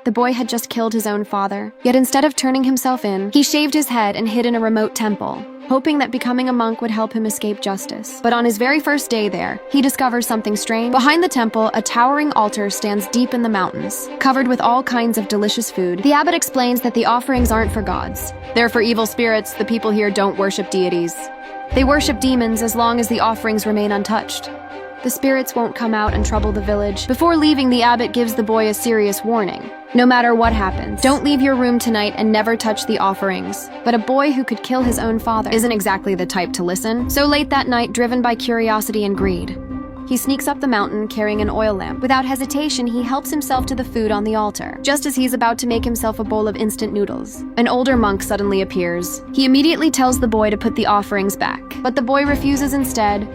The boy had just killed his own father. Yet instead of turning himself in, he shaved his head and hid in a remote temple, hoping that becoming a monk would help him escape justice. But on his very first day there, he discovers something strange. Behind the temple, a towering altar stands deep in the mountains, covered with all kinds of delicious food. The abbot explains that the offerings aren't for gods. They're for evil spirits. The people here don't worship deities. They worship demons as long as the offerings remain untouched. The spirits won't come out and trouble the village. Before leaving, the abbot gives the boy a serious warning. No matter what happens, don't leave your room tonight and never touch the offerings. But a boy who could kill his own father isn't exactly the type to listen. So late that night, driven by curiosity and greed, he sneaks up the mountain carrying an oil lamp. Without hesitation, he helps himself to the food on the altar. Just as he's about to make himself a bowl of instant noodles, an older monk suddenly appears. He immediately tells the boy to put the offerings back, but the boy refuses instead.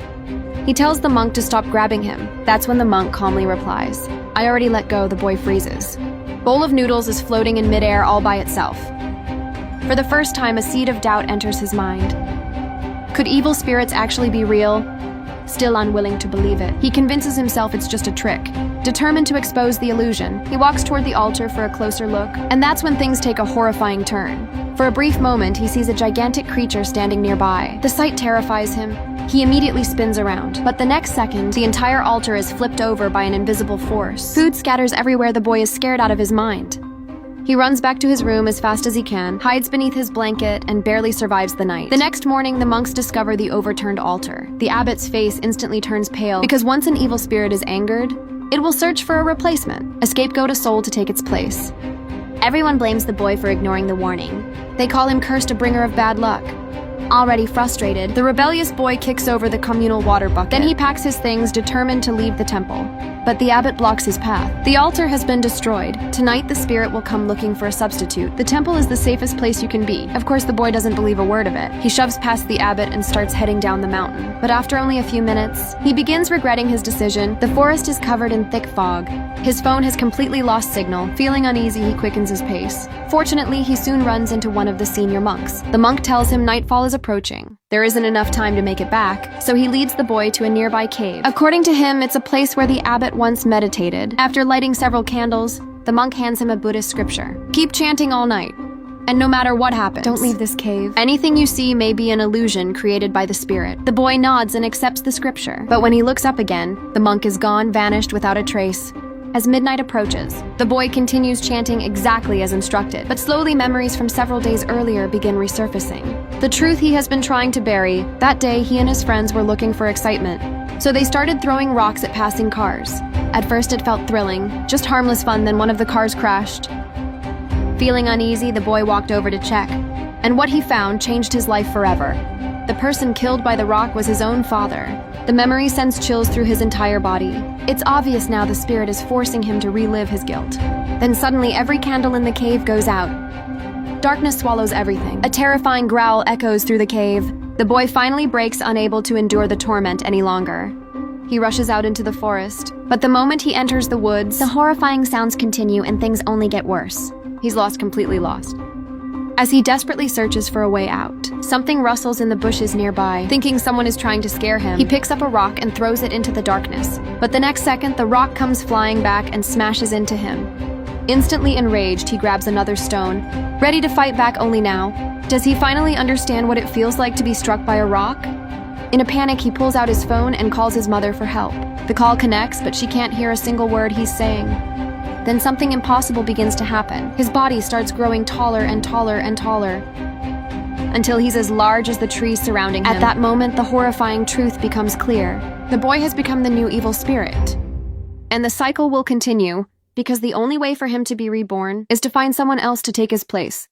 He tells the monk to stop grabbing him. That's when the monk calmly replies, "I already let go." The boy freezes. Bowl of noodles is floating in midair all by itself. For the first time, a seed of doubt enters his mind. Could evil spirits actually be real? Still unwilling to believe it, he convinces himself it's just a trick. Determined to expose the illusion, he walks toward the altar for a closer look, and that's when things take a horrifying turn. For a brief moment, he sees a gigantic creature standing nearby. The sight terrifies him. He immediately spins around, but the next second, the entire altar is flipped over by an invisible force. Food scatters everywhere. The boy is scared out of his mind. He runs back to his room as fast as he can, hides beneath his blanket, and barely survives the night. The next morning, the monks discover the overturned altar. The abbot's face instantly turns pale, because once an evil spirit is angered, it will search for a replacement, a scapegoat, a soul to take its place. Everyone blames the boy for ignoring the warning. They call him cursed, a bringer of bad luck. Already frustrated, the rebellious boy kicks over the communal water bucket. Then he packs his things, determined to leave the temple. But the abbot blocks his path. The altar has been destroyed. Tonight, the spirit will come looking for a substitute. The temple is the safest place you can be. Of course, the boy doesn't believe a word of it. He shoves past the abbot and starts heading down the mountain. But after only a few minutes, he begins regretting his decision. The forest is covered in thick fog. His phone has completely lost signal. Feeling uneasy, he quickens his pace. Fortunately, he soon runs into one of the senior monks. The monk tells him nightfall is approaching. There isn't enough time to make it back, so he leads the boy to a nearby cave. According to him, it's a place where the abbot once meditated. After lighting several candles, the monk hands him a Buddhist scripture. Keep chanting all night, and no matter what happens, don't leave this cave. Anything you see may be an illusion created by the spirit. The boy nods and accepts the scripture, but when he looks up again, the monk is gone, vanished without a trace. As midnight approaches, the boy continues chanting exactly as instructed, but slowly memories from several days earlier begin resurfacing. The truth he has been trying to bury: that day he and his friends were looking for excitement, so they started throwing rocks at passing cars. At first it felt thrilling, just harmless fun, then one of the cars crashed. Feeling uneasy, the boy walked over to check, and what he found changed his life forever. The person killed by the rock was his own father. The memory sends chills through his entire body. It's obvious now the spirit is forcing him to relive his guilt. Then suddenly every candle in the cave goes out. Darkness swallows everything. A terrifying growl echoes through the cave. The boy finally breaks, unable to endure the torment any longer. He rushes out into the forest, but the moment he enters the woods, the horrifying sounds continue and things only get worse. He's completely lost. As he desperately searches for a way out, something rustles in the bushes nearby. Thinking someone is trying to scare him, he picks up a rock and throws it into the darkness. But the next second, the rock comes flying back and smashes into him. Instantly enraged, he grabs another stone, ready to fight back. Only now does he finally understand what it feels like to be struck by a rock. In a panic, he pulls out his phone and calls his mother for help. The call connects, but she can't hear a single word he's saying. Then something impossible begins to happen. His body starts growing taller and taller and taller, until he's as large as the trees surrounding him. At that moment, the horrifying truth becomes clear. The boy has become the new evil spirit. And the cycle will continue, because the only way for him to be reborn is to find someone else to take his place.